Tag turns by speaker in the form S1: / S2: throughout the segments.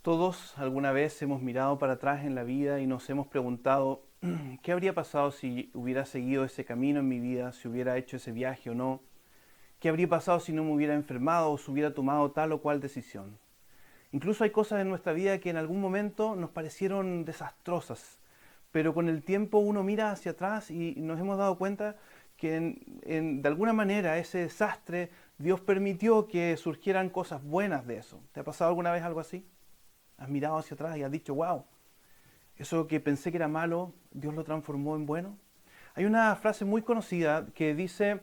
S1: Todos alguna vez hemos mirado para atrás en la vida y nos hemos preguntado qué habría pasado si hubiera seguido ese camino en mi vida, si hubiera hecho ese viaje o no, qué habría pasado si no me hubiera enfermado o si hubiera tomado tal o cual decisión. Incluso hay cosas en nuestra vida que en algún momento nos parecieron desastrosas, pero con el tiempo uno mira hacia atrás y nos hemos dado cuenta que de alguna manera ese desastre Dios permitió que surgieran cosas buenas de eso. ¿Te ha pasado alguna vez algo así? Has mirado hacia atrás y has dicho, wow, eso que pensé que era malo, Dios lo transformó en bueno. Hay una frase muy conocida que dice,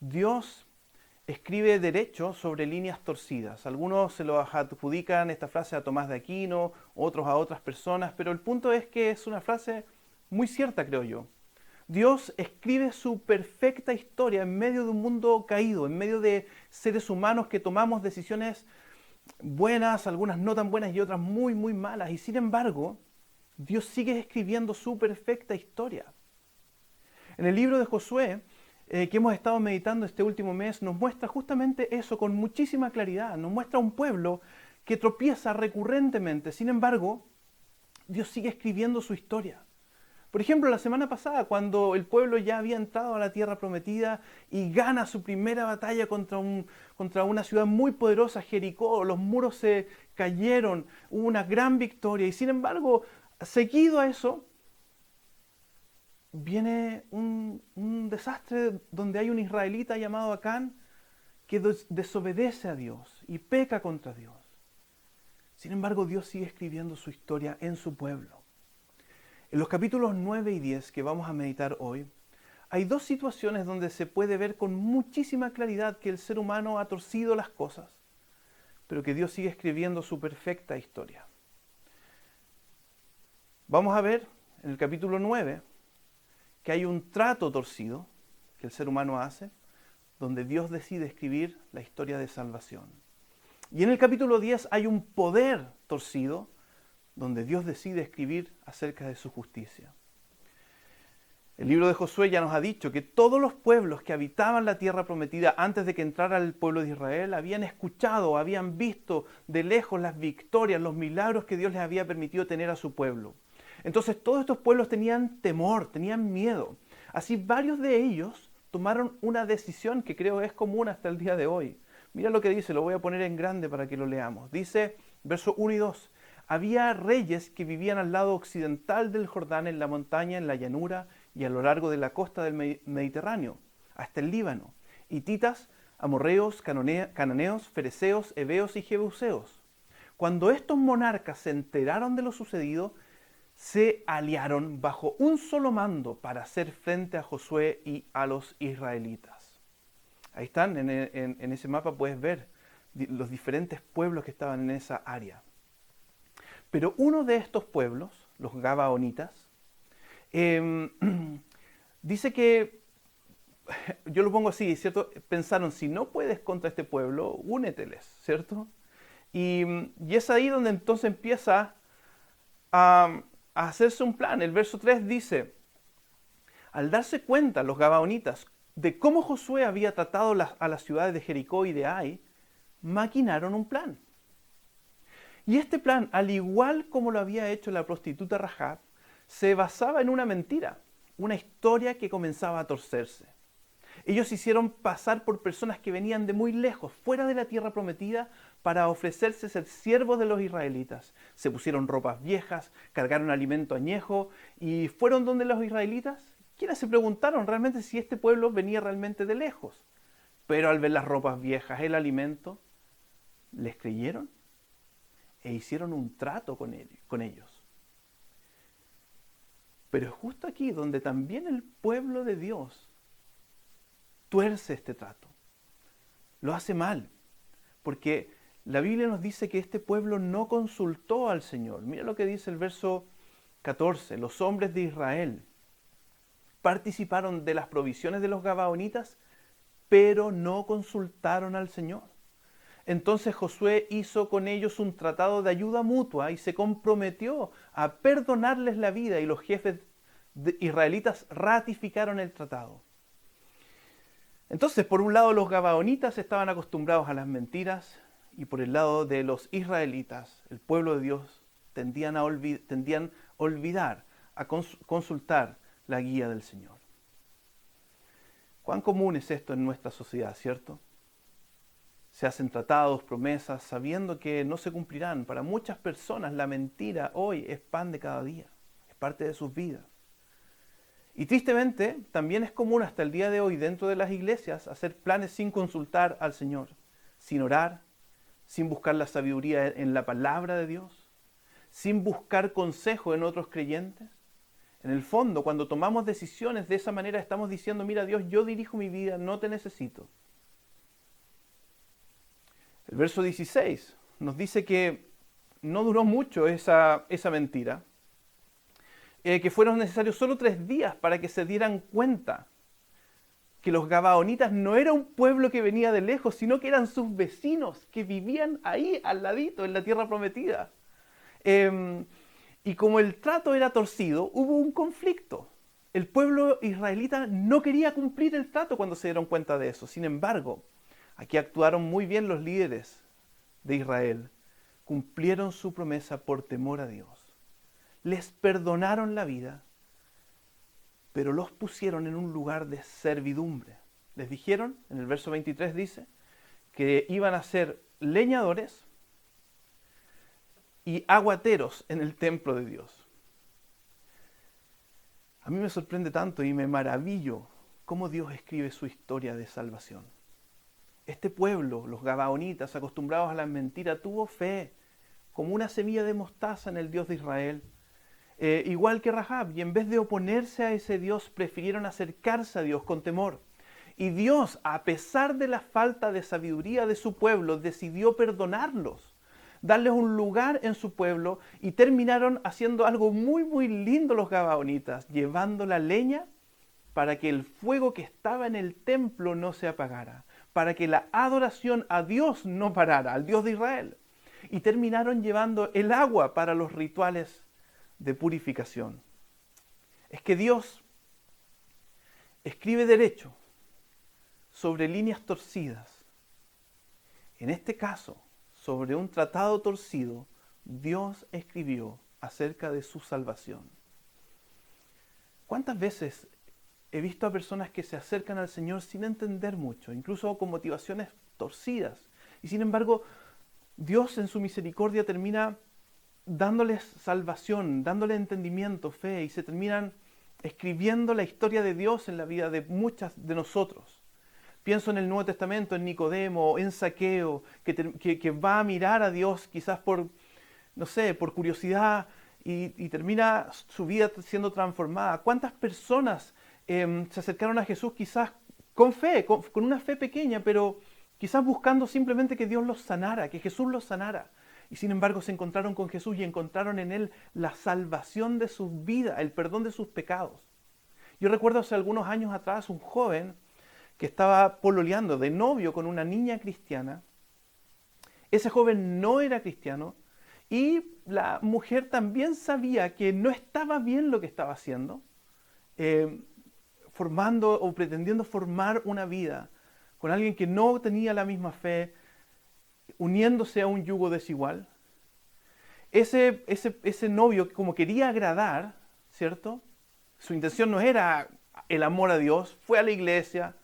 S1: Dios escribe derecho sobre líneas torcidas. Algunos se lo adjudican esta frase a Tomás de Aquino, otros a otras personas, pero el punto es que es una frase muy cierta, creo yo. Dios escribe su perfecta historia en medio de un mundo caído, en medio de seres humanos que tomamos decisiones buenas, algunas no tan buenas y otras muy, muy malas. Y sin embargo, Dios sigue escribiendo su perfecta historia. En el libro de Josué, que hemos estado meditando este último mes, nos muestra justamente eso con muchísima claridad. Nos muestra un pueblo que tropieza recurrentemente. Sin embargo, Dios sigue escribiendo su historia. Por ejemplo, la semana pasada, cuando el pueblo ya había entrado a la tierra prometida y gana su primera batalla contra una ciudad muy poderosa, Jericó, los muros se cayeron, hubo una gran victoria. Y sin embargo, seguido a eso, viene un desastre donde hay un israelita llamado Acán que desobedece a Dios y peca contra Dios. Sin embargo, Dios sigue escribiendo su historia en su pueblo. En los capítulos 9 y 10 que vamos a meditar hoy, hay dos situaciones donde se puede ver con muchísima claridad que el ser humano ha torcido las cosas, pero que Dios sigue escribiendo su perfecta historia. Vamos a ver en el capítulo 9 que hay un trato torcido que el ser humano hace, donde Dios decide escribir la historia de salvación. Y en el capítulo 10 hay un poder torcido, donde Dios decide escribir acerca de su justicia. El libro de Josué ya nos ha dicho que todos los pueblos que habitaban la tierra prometida antes de que entrara el pueblo de Israel habían escuchado, habían visto de lejos las victorias, los milagros que Dios les había permitido tener a su pueblo. Entonces todos estos pueblos tenían temor, tenían miedo. Así varios de ellos tomaron una decisión que creo es común hasta el día de hoy. Mira lo que dice, lo voy a poner en grande para que lo leamos. Dice, versos 1 y 2. Había reyes que vivían al lado occidental del Jordán, en la montaña, en la llanura y a lo largo de la costa del Mediterráneo, hasta el Líbano. Hititas, amorreos, cananeos, fereceos, heveos y jebuseos. Cuando estos monarcas se enteraron de lo sucedido, se aliaron bajo un solo mando para hacer frente a Josué y a los israelitas. Ahí están, en ese mapa puedes ver los diferentes pueblos que estaban en esa área. Pero uno de estos pueblos, los Gabaonitas, dice que, yo lo pongo así, ¿cierto? Pensaron, si no puedes contra este pueblo, úneteles, ¿cierto? Y es ahí donde entonces empieza a hacerse un plan. El verso 3 dice, al darse cuenta los Gabaonitas de cómo Josué había tratado a las ciudades de Jericó y de Ai, maquinaron un plan. Y este plan, al igual como lo había hecho la prostituta Rahab, se basaba en una mentira, una historia que comenzaba a torcerse. Ellos hicieron pasar por personas que venían de muy lejos, fuera de la tierra prometida, para ofrecerse ser siervos de los israelitas. Se pusieron ropas viejas, cargaron alimento añejo y fueron donde los israelitas, quienes se preguntaron realmente si este pueblo venía realmente de lejos. Pero al ver las ropas viejas, el alimento, les creyeron e hicieron un trato con ellos. Pero es justo aquí donde también el pueblo de Dios tuerce este trato. Lo hace mal, porque la Biblia nos dice que este pueblo no consultó al Señor. Mira lo que dice el verso 14. Los hombres de Israel participaron de las provisiones de los Gabaonitas, pero no consultaron al Señor. Entonces Josué hizo con ellos un tratado de ayuda mutua y se comprometió a perdonarles la vida, y los jefes israelitas ratificaron el tratado. Entonces, por un lado, los gabaonitas estaban acostumbrados a las mentiras y por el lado de los israelitas, el pueblo de Dios, tendían a olvidar, a consultar la guía del Señor. Cuán común es esto en nuestra sociedad, ¿cierto? Se hacen tratados, promesas, sabiendo que no se cumplirán. Para muchas personas la mentira hoy es pan de cada día, es parte de sus vidas. Y tristemente, también es común hasta el día de hoy dentro de las iglesias hacer planes sin consultar al Señor, sin orar, sin buscar la sabiduría en la palabra de Dios, sin buscar consejo en otros creyentes. En el fondo, cuando tomamos decisiones de esa manera, estamos diciendo, mira Dios, yo dirijo mi vida, no te necesito. El verso 16 nos dice que no duró mucho esa mentira, que fueron necesarios solo 3 días para que se dieran cuenta que los gabaonitas no era un pueblo que venía de lejos, sino que eran sus vecinos que vivían ahí al ladito, en la tierra prometida. Y como el trato era torcido, hubo un conflicto. El pueblo israelita no quería cumplir el trato cuando se dieron cuenta de eso. Sin embargo, aquí actuaron muy bien los líderes de Israel. Cumplieron su promesa por temor a Dios. Les perdonaron la vida, pero los pusieron en un lugar de servidumbre. Les dijeron, en el verso 23 dice, que iban a ser leñadores y aguateros en el templo de Dios. A mí me sorprende tanto y me maravillo cómo Dios escribe su historia de salvación. Este pueblo, los gabaonitas, acostumbrados a la mentira, tuvo fe como una semilla de mostaza en el Dios de Israel. Igual que Rahab, y en vez de oponerse a ese Dios, prefirieron acercarse a Dios con temor. Y Dios, a pesar de la falta de sabiduría de su pueblo, decidió perdonarlos, darles un lugar en su pueblo, y terminaron haciendo algo muy, muy lindo los gabaonitas, llevando la leña para que el fuego que estaba en el templo no se apagara, para que la adoración a Dios no parara, al Dios de Israel. Y terminaron llevando el agua para los rituales de purificación. Es que Dios escribe derecho sobre líneas torcidas. En este caso, sobre un tratado torcido, Dios escribió acerca de su salvación. ¿Cuántas veces he visto a personas que se acercan al Señor sin entender mucho, incluso con motivaciones torcidas? Y sin embargo, Dios en su misericordia termina dándoles salvación, dándoles entendimiento, fe, y se terminan escribiendo la historia de Dios en la vida de muchas de nosotros. Pienso en el Nuevo Testamento, en Nicodemo, en Zaqueo, que va a mirar a Dios quizás por, no sé, por curiosidad, y termina su vida siendo transformada. ¿Cuántas personas se acercaron a Jesús quizás con fe, con una fe pequeña, pero quizás buscando simplemente que Dios los sanara, que Jesús los sanara? Y sin embargo se encontraron con Jesús y encontraron en Él la salvación de sus vidas, el perdón de sus pecados. Yo recuerdo hace algunos años atrás un joven que estaba pololeando de novio con una niña cristiana. Ese joven no era cristiano y la mujer también sabía que no estaba bien lo que estaba haciendo, formando o pretendiendo formar una vida con alguien que no tenía la misma fe, uniéndose a un yugo desigual. Ese novio, como quería agradar, ¿cierto? Su intención no era el amor a Dios, fue a la iglesia,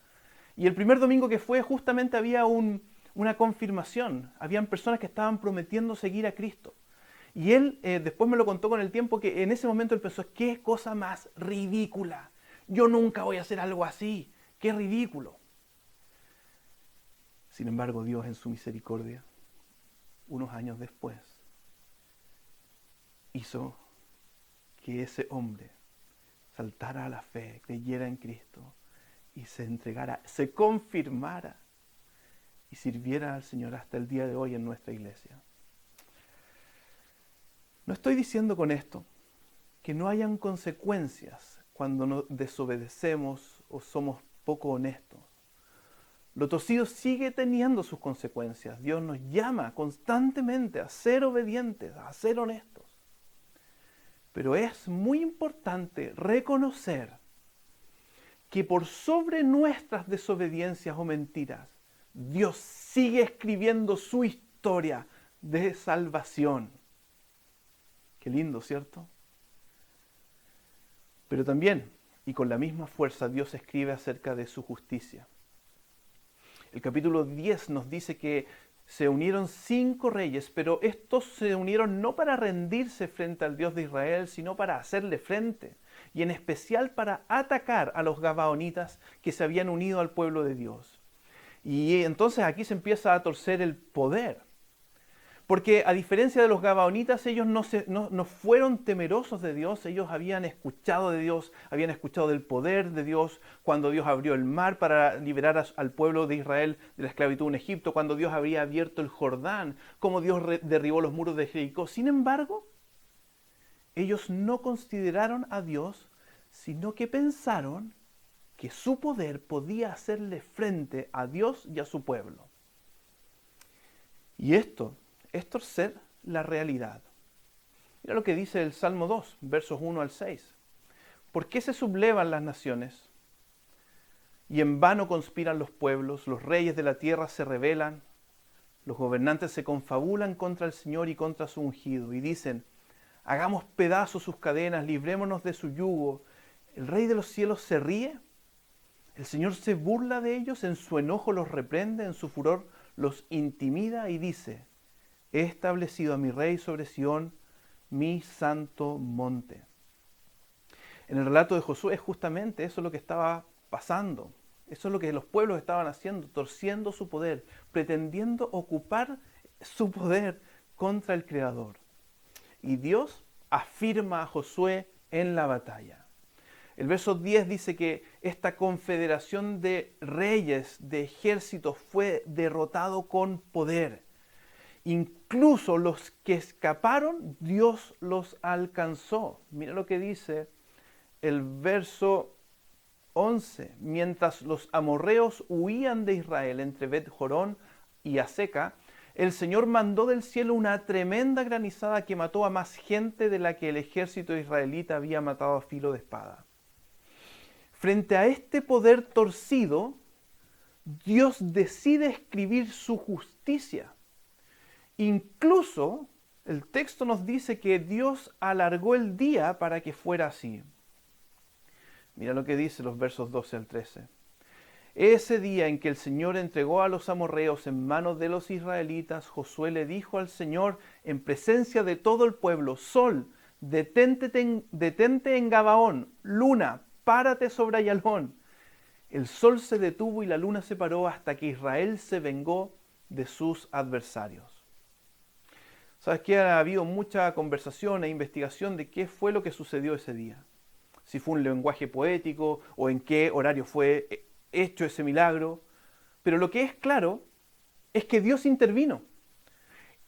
S1: y el primer domingo que fue justamente había una confirmación, habían personas que estaban prometiendo seguir a Cristo. Y él después me lo contó con el tiempo, que en ese momento él pensó, qué cosa más ridícula, yo nunca voy a hacer algo así, qué ridículo. Sin embargo, Dios en su misericordia, unos años después, hizo que ese hombre saltara a la fe, creyera en Cristo y se entregara, se confirmara y sirviera al Señor hasta el día de hoy en nuestra iglesia. No estoy diciendo con esto que no hayan consecuencias cuando nos desobedecemos o somos poco honestos. Lo torcido sigue teniendo sus consecuencias. Dios nos llama constantemente a ser obedientes, a ser honestos. Pero es muy importante reconocer que por sobre nuestras desobediencias o mentiras, Dios sigue escribiendo su historia historia de salvación. Qué lindo, ¿cierto? Pero también, y con la misma fuerza, Dios escribe acerca de su justicia. El capítulo 10 nos dice que se unieron 5 reyes, pero estos se unieron no para rendirse frente al Dios de Israel, sino para hacerle frente, y en especial para atacar a los gabaonitas que se habían unido al pueblo de Dios. Y entonces aquí se empieza a torcer el poder. Porque a diferencia de los gabaonitas, ellos no fueron temerosos de Dios, ellos habían escuchado de Dios, habían escuchado del poder de Dios cuando Dios abrió el mar para liberar al pueblo de Israel de la esclavitud en Egipto, cuando Dios había abierto el Jordán, cómo Dios derribó los muros de Jericó. Sin embargo, ellos no consideraron a Dios, sino que pensaron que su poder podía hacerle frente a Dios y a su pueblo. Y esto es torcer la realidad. Mira lo que dice el Salmo 2, versos 1 al 6. ¿Por qué se sublevan las naciones? Y en vano conspiran los pueblos, los reyes de la tierra se rebelan, los gobernantes se confabulan contra el Señor y contra su ungido, y dicen, hagamos pedazos sus cadenas, librémonos de su yugo. ¿El Rey de los cielos se ríe? ¿El Señor se burla de ellos? En su enojo los reprende, en su furor los intimida y dice, he establecido a mi rey sobre Sión, mi santo monte. En el relato de Josué, justamente eso es lo que estaba pasando. Eso es lo que los pueblos estaban haciendo, torciendo su poder, pretendiendo ocupar su poder contra el Creador. Y Dios afirma a Josué en la batalla. El verso 10 dice que esta confederación de reyes, de ejércitos, fue derrotado con poder. Incluso los que escaparon, Dios los alcanzó. Mira lo que dice el verso 11. Mientras los amorreos huían de Israel entre Bet-Jorón y Aseca, el Señor mandó del cielo una tremenda granizada que mató a más gente de la que el ejército israelita había matado a filo de espada. Frente a este poder torcido, Dios decide escribir su justicia. Incluso el texto nos dice que Dios alargó el día para que fuera así. Mira lo que dice los versos 12 al 13. Ese día en que el Señor entregó a los amorreos en manos de los israelitas, Josué le dijo al Señor en presencia de todo el pueblo, Sol, detente en Gabaón, luna, párate sobre Ayalón. El sol se detuvo y la luna se paró hasta que Israel se vengó de sus adversarios. ¿Sabes qué? Ha habido mucha conversación e investigación de qué fue lo que sucedió ese día. Si fue un lenguaje poético o en qué horario fue hecho ese milagro. Pero lo que es claro es que Dios intervino.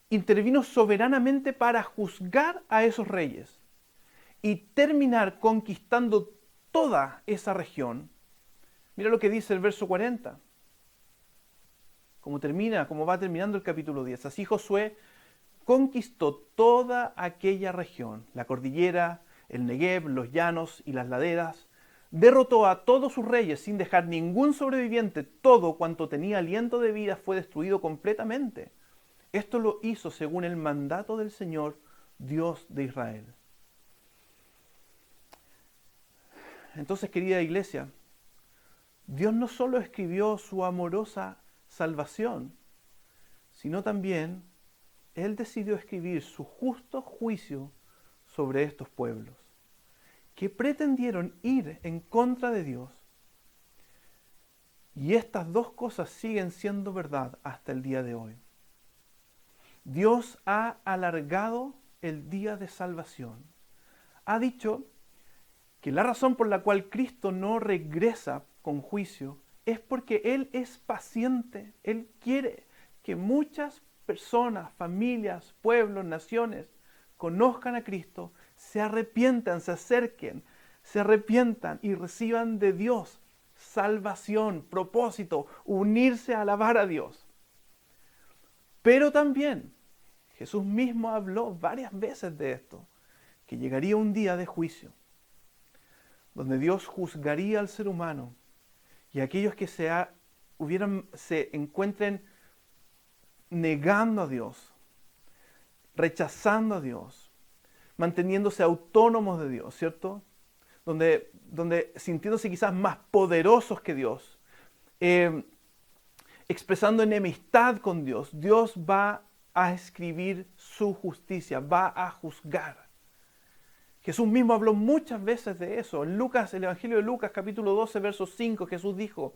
S1: Intervino soberanamente para juzgar a esos reyes y terminar conquistando toda esa región. Mira lo que dice el verso 40. Como va terminando el capítulo 10. Así Josué conquistó toda aquella región, la cordillera, el Negev, los llanos y las laderas. Derrotó a todos sus reyes sin dejar ningún sobreviviente. Todo cuanto tenía aliento de vida fue destruido completamente. Esto lo hizo según el mandato del Señor, Dios de Israel. Entonces, querida iglesia, Dios no solo escribió su amorosa salvación, sino también Él decidió escribir su justo juicio sobre estos pueblos, que pretendieron ir en contra de Dios. Y estas dos cosas siguen siendo verdad hasta el día de hoy. Dios ha alargado el día de salvación. Ha dicho que la razón por la cual Cristo no regresa con juicio es porque Él es paciente. Él quiere que muchas personas, familias, pueblos, naciones conozcan a Cristo, se arrepientan, se acerquen, se arrepientan y reciban de Dios salvación, propósito, unirse a alabar a Dios. Pero también Jesús mismo habló varias veces de esto, que llegaría un día de juicio, donde Dios juzgaría al ser humano y aquellos que se encuentren negando a Dios, rechazando a Dios, manteniéndose autónomos de Dios, ¿cierto? Donde sintiéndose quizás más poderosos que Dios, expresando enemistad con Dios, Dios va a escribir su justicia, va a juzgar. Jesús mismo habló muchas veces de eso. En Lucas, el Evangelio de Lucas, capítulo 12, verso 5, Jesús dijo: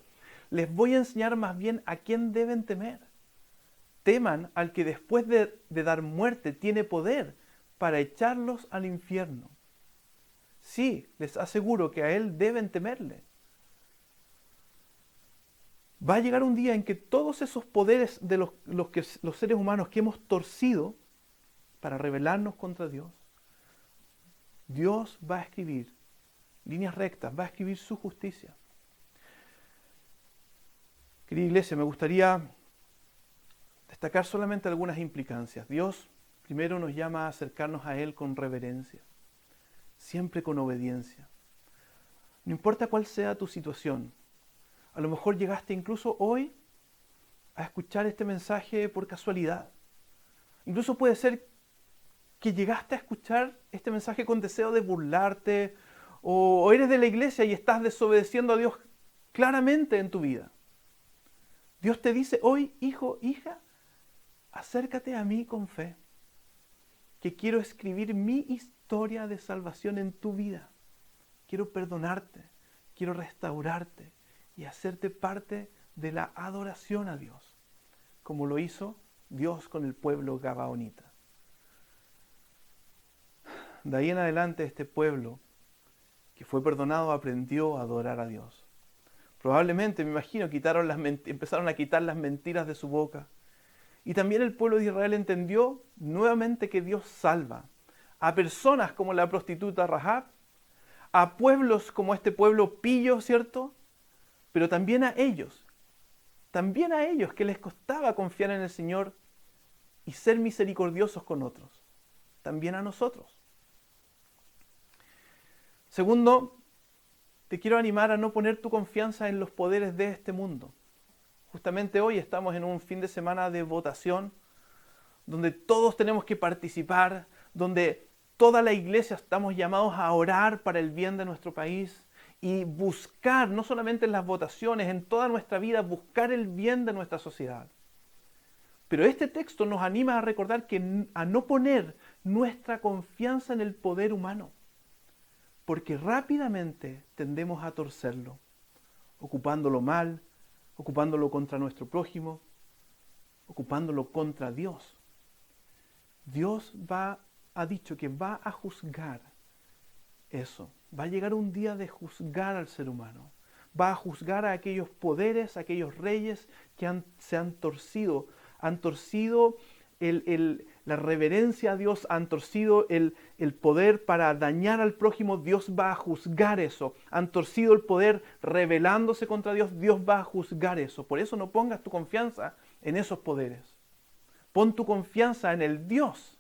S1: les voy a enseñar más bien a quién deben temer. Teman al que después de dar muerte tiene poder para echarlos al infierno. Sí, les aseguro que a Él deben temerle. Va a llegar un día en que todos esos poderes de los seres humanos que hemos torcido para rebelarnos contra Dios, Dios va a escribir líneas rectas, va a escribir su justicia. Querida iglesia, me gustaría destacar solamente algunas implicancias. Dios primero nos llama a acercarnos a Él con reverencia, siempre con obediencia. No importa cuál sea tu situación, a lo mejor llegaste incluso hoy a escuchar este mensaje por casualidad. Incluso puede ser que llegaste a escuchar este mensaje con deseo de burlarte, o eres de la iglesia y estás desobedeciendo a Dios claramente en tu vida. Dios te dice hoy: hijo, hija, acércate a mí con fe, que quiero escribir mi historia de salvación en tu vida. Quiero perdonarte, quiero restaurarte y hacerte parte de la adoración a Dios, como lo hizo Dios con el pueblo gabaonita. De ahí en adelante este pueblo que fue perdonado aprendió a adorar a Dios. Probablemente, me imagino, empezaron a quitar las mentiras de su boca. Y también el pueblo de Israel entendió nuevamente que Dios salva a personas como la prostituta Rahab, a pueblos como este pueblo pillo, ¿cierto? Pero también a ellos que les costaba confiar en el Señor y ser misericordiosos con otros. También a nosotros. Segundo, te quiero animar a no poner tu confianza en los poderes de este mundo. Justamente hoy estamos en un fin de semana de votación, donde todos tenemos que participar, donde toda la iglesia estamos llamados a orar para el bien de nuestro país y buscar, no solamente en las votaciones, en toda nuestra vida, buscar el bien de nuestra sociedad. Pero este texto nos anima a recordar a no poner nuestra confianza en el poder humano, porque rápidamente tendemos a torcerlo, ocupándolo mal, ocupándolo contra nuestro prójimo, ocupándolo contra Dios. Dios ha dicho que va a juzgar eso. Va a llegar un día de juzgar al ser humano. Va a juzgar a aquellos poderes, a aquellos reyes que se han torcido. Han torcido la reverencia a Dios, han torcido el poder para dañar al prójimo. Dios va a juzgar eso. Han torcido el poder rebelándose contra Dios. Dios va a juzgar eso. Por eso no pongas tu confianza en esos poderes. Pon tu confianza en el Dios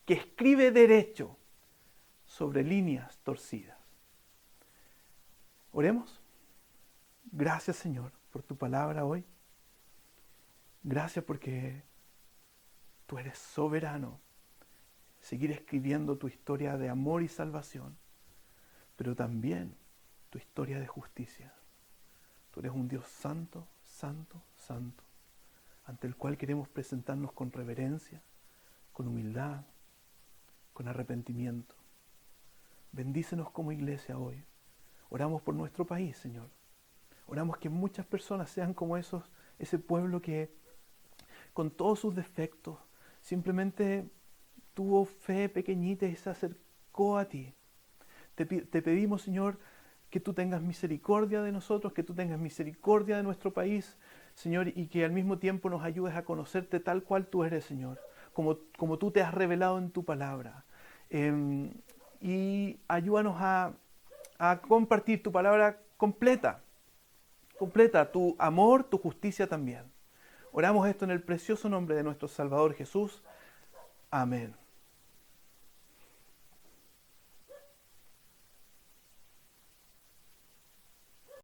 S1: que escribe derecho sobre líneas torcidas. Oremos. Gracias, Señor, por tu palabra hoy. Gracias porque tú eres soberano. Seguir escribiendo tu historia de amor y salvación, pero también tu historia de justicia. Tú eres un Dios santo, santo, santo, ante el cual queremos presentarnos con reverencia, con humildad, con arrepentimiento. Bendícenos como iglesia hoy. Oramos por nuestro país, Señor. Oramos que muchas personas sean como ese pueblo que, con todos sus defectos, simplemente tuvo fe pequeñita y se acercó a ti. Te pedimos, Señor, que tú tengas misericordia de nosotros, que tú tengas misericordia de nuestro país, Señor, y que al mismo tiempo nos ayudes a conocerte tal cual tú eres, Señor, como tú te has revelado en tu palabra. Y ayúdanos a compartir tu palabra completa, tu amor, tu justicia también. Oramos esto en el precioso nombre de nuestro Salvador Jesús. Amén.